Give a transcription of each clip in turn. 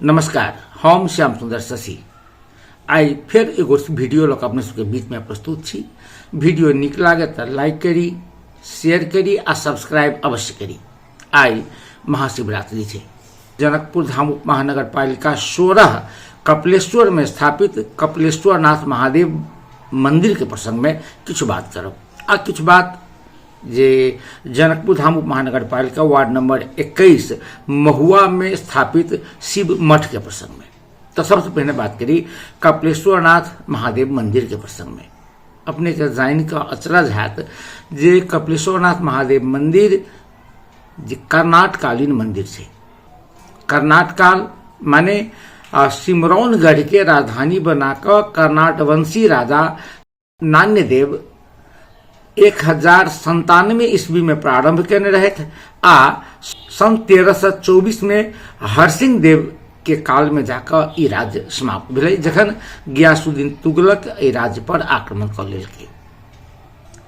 नमस्कार, हम श्याम सुंदर शशि आई फिर एगो वीडियो लग अपने सबके बीच में प्रस्तुत छी। वीडियो नीक लागे तो लाइक करी, शेयर करी आ सब्सक्राइब अवश्य करी। आई महाशिवरात्रि है। जनकपुर धाम उप महानगर पालिका 16 कपिलेश्वर में स्थापित कपिलेश्वरनाथ महादेव मंदिर के प्रसंग में कुछ बात करब आ कुछ बात जे जनकपुर धाम उप महानगर पालिका वार्ड नंबर 21 महुआ में स्थापित शिव मठ के प्रसंग में। तो सबसे पहले बात करी कपिलेश्वरनाथ महादेव मंदिर के प्रसंग में। अपने के जान का अचरज हैत जे कपिलेश्वरनाथ महादेव मंदिर जे कर्नाटकालीन मंदिर है। कर्नाटकाल माने सिमरौनगढ़ के राजधानी बनाकर कर्नाटवंशी राजा नान्यदेव 1097 ईस्वी में प्रारंभ करने रहे थे आ सन 1324 में हरसिंह देव के काल में जाकर ई राज्य समाप्त भेलै, जखन गियासुद्दीन तुगलक ई राज्य पर आक्रमण कर लेलकै।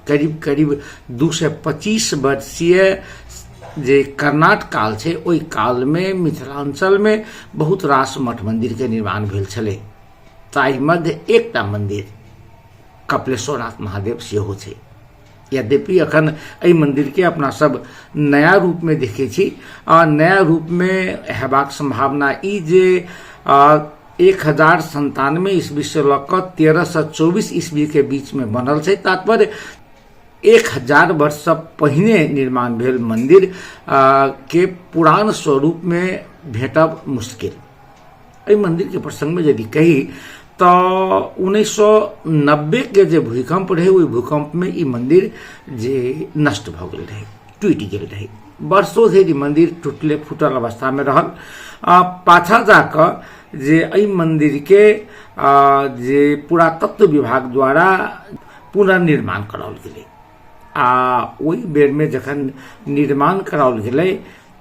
करीब करीब 225 वर्षीय जे कर्नाटक काल छै, ओहि काल में मिथिलांचल में बहुत रास मठ मंदिर के निर्माण भेल छलै। ताहि मध्य एकटा मंदिर कपिलेश्वरनाथ महादेव सेहो छै। यद्यपि अखन एहि मंदिर के अपना सब नया रूप में देखे छी आ नया रूप में हेबाक संभावना ई जे 1097 ईस्वी से लऽ 1324 ईस्वी के बीच में बनल छै। तात्पर्य 1000 वर्ष से पहिने निर्माण भेल मंदिर के पुरान स्वरूप में भेटब मुश्किल। एहि मंदिर के प्रसंग में यदि कही तो 1990 के जे भूकंप रहे, वही भूकंप में ई मंदिर जे नष्ट भ गेल रहे, टूट गेल रहे। वर्षों धरि मंदिर टूटले फूटल अवस्था में रहल। पाछा जाकर जे एहि मंदिर के जे पुरातत्व विभाग द्वारा पुनर्निर्माण कराओल गेलै आ ओहि बेर में जखन निर्माण कराओल गेलै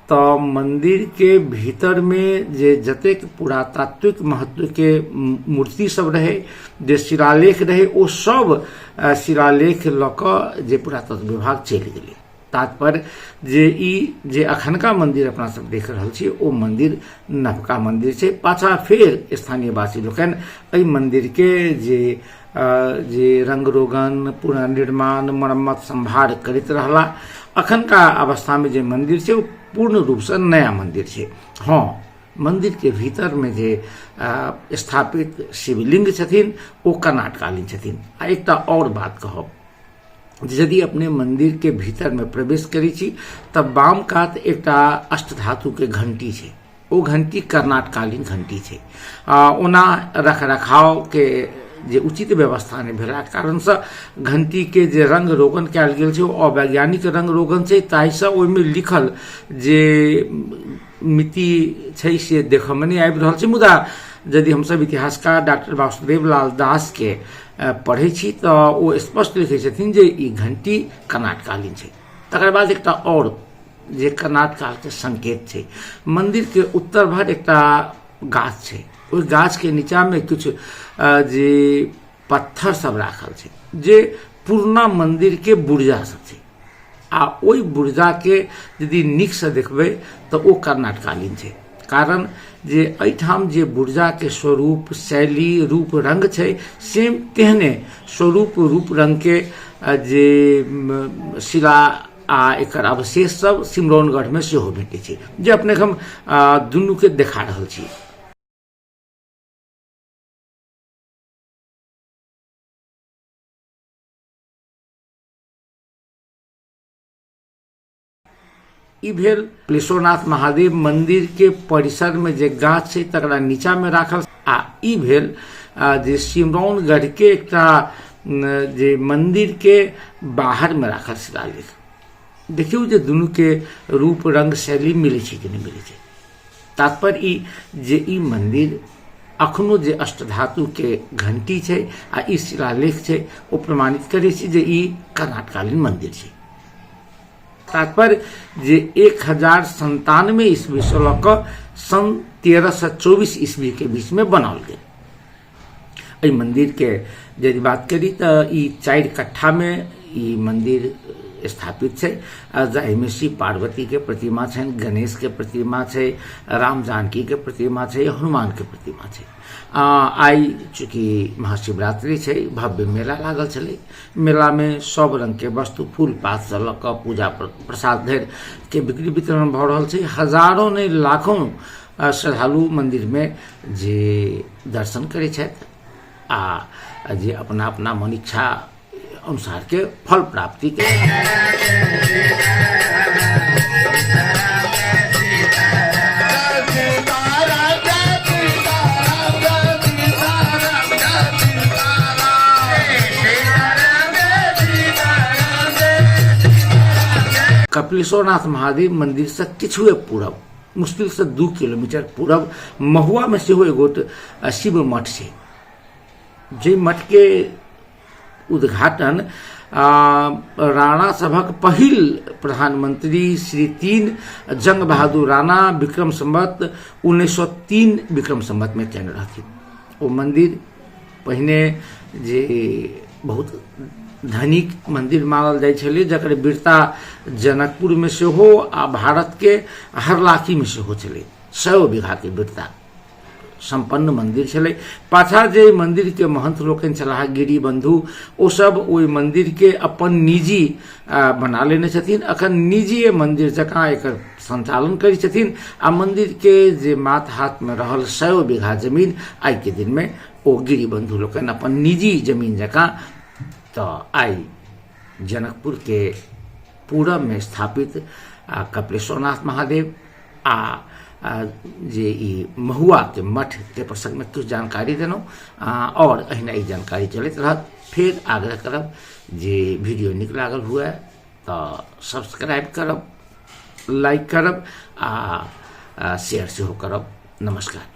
तो मंदिर के भीतर में जे जतेक पुरातात्विक महत्व के मूर्ति सब रहे, जे शिलालेख रहे, वो सब शिलालेख लऽ कऽ जे पुरातत्व विभाग चलि गेलै। तात्पर्य जे ई जे अखनका मंदिर अपना सब देख रहल छी, ओ मंदिर नवका मंदिर छै। पाछा फिर स्थानीय वासी लोकनि एहि मंदिर के जे रंग रोगन, पुनर्निर्माण, मरम्मत संभार करैत रहला। अखनका अवस्था में जे मंदिर छै, पूर्ण रूप से नया मंदिर है। हाँ, मंदिर के भीतर में जे स्थापित शिवलिंग छथिन वो कर्नाटकालीन छथिन। आ एकटा और बात कहब, यदि अपने मंदिर के भीतर में प्रवेश करै छी तब बाम कात एकटा अष्टधातु के घंटी छै। वो घंटी कर्नाटकालीन घंटी छै। ओना रख रखाव के जे उचित व्यवस्था नहीं भेला कारण से घंटी के जे रंग रोगन कयल गेल छै, वो अवैज्ञानिक रंग रोगन छै। ताहिसँ ओहिमे लिखल जे मिति छै से देखऽ में नहीं आबि रहल छै। मुदा यदि हमसब इतिहासकार डॉक्टर वासुदेव लाल दास के पढ़ै छी तो वो स्पष्ट लिखै छथिन जे ई घंटी कर्नाटकालीन छै। तकर बाद एकटा और जे कर्नाटक काल के संकेत छै, मंदिर के उत्तर भाग एकटा गाछ छै। ओहि गाछ के नीचा में कुछ जे पत्थर सब राखल छै, जे पुरना मंदिर के बुर्जा सब छै। आ ओहि बुर्जा के यदि नीक से देखबै तो वो कर्नाटकालीन छै। कारण जे एहिठाम जे बुर्जा के स्वरूप, शैली, रूप, रंग छै, सेम तेहने स्वरूप, रूप, रंग के जे शिला आ एकर अवशेष सब सिमरौनगढ़ में सेहो भेटै छै, जे अपने हम दुनू के देखा रहल छी। ई भेल कपिलेश्वरनाथ महादेव मंदिर के परिसर में जे गाछ छै तकरा नीचा में राखल। आ ई भेल जे सिमरौनगढ़ के एकटा जे मंदिर के बाहर में राखल शिलालेख। देखियो जे दुनू के रूप, रंग, शैली मिलै छै कि नहीं मिलै छै। तात्पर्य ई जे ई मंदिर अखनो जे अष्टधातु के घंटी छै आ ई शिलालेख छै, वो प्रमाणित करै छै जे ई कर्नाटकालीन मंदिर छै। तात्पर्य जे 1097 ईस्वी से लऽ सन 1324 ईस्वी के बीच में बनाओल गेल। एहि मंदिर के यदि बात करी तो ई 4 कट्ठा में ई मंदिर स्थापित छै, जाहिमे शिव पार्वती के प्रतिमा छै, गणेश के प्रतिमा छै, राम जानकी के प्रतिमा छै, हनुमान के प्रतिमा छै। आई चूँकि महाशिवरात्रि छै, भव्य मेला लागल छलै। मेला में सब रंग के वस्तु, फूल पात से लऽ कऽ पूजा प्रसाद धरि के बिक्री वितरण भऽ रहल छै। हजारों नहीं लाखों श्रद्धालु मंदिर में जे दर्शन करै छथि आ जे अपना अपना मन इच्छा अनुसार के फल प्राप्ति के कपिलेश्वरनाथ महादेव मंदिर से किछुए पूरब, मुश्किल से 2 किलोमीटर पूरब महुआ में सेहो एगो शिव मठ छै। जे मठ के उद्घाटन राणा सभक पहिल प्रधानमंत्री श्री 3 जंग बहादुर राणा विक्रम संवत 1903 विक्रम संवत में कयने रहथिन। ओ मंदिर पहिने जे बहुत धनिक मंदिर मानल जाइ छलै, जकर वीरता जनकपुर में सेहो आ भारत के हरलाखी में सेहो छलै। 100 बीघा के वीरता संपन्न मंदिर छलै। पाछा जे मंदिर के महंत लोकनि छलाह गिरी बंधु, ओ सब ओहि मंदिर के अपन निजी बना लेने छथिन। अखन निजी मंदिर जकाँ एकर संचालन करै छथिन आ मंदिर के जे मात हाथ में रहल 100 बीघा जमीन आई के दिन में ओ गिरी बंधु लोकनि अपन निजी जमीन जकाँ तो आई जनकपुर के पूरब में स्थापित कपिलेश्वरनाथ महादेव जे ई महुआ के मठ के प्रसंग में कुछ जानकारी देनौ और अहिना ई जानकारी चलैत रहत। फिर आग्रह करब जे वीडियो नीक लागल हुए तो सब्सक्राइब करब, लाइक करब आ शेयर सेहो करब। नमस्कार।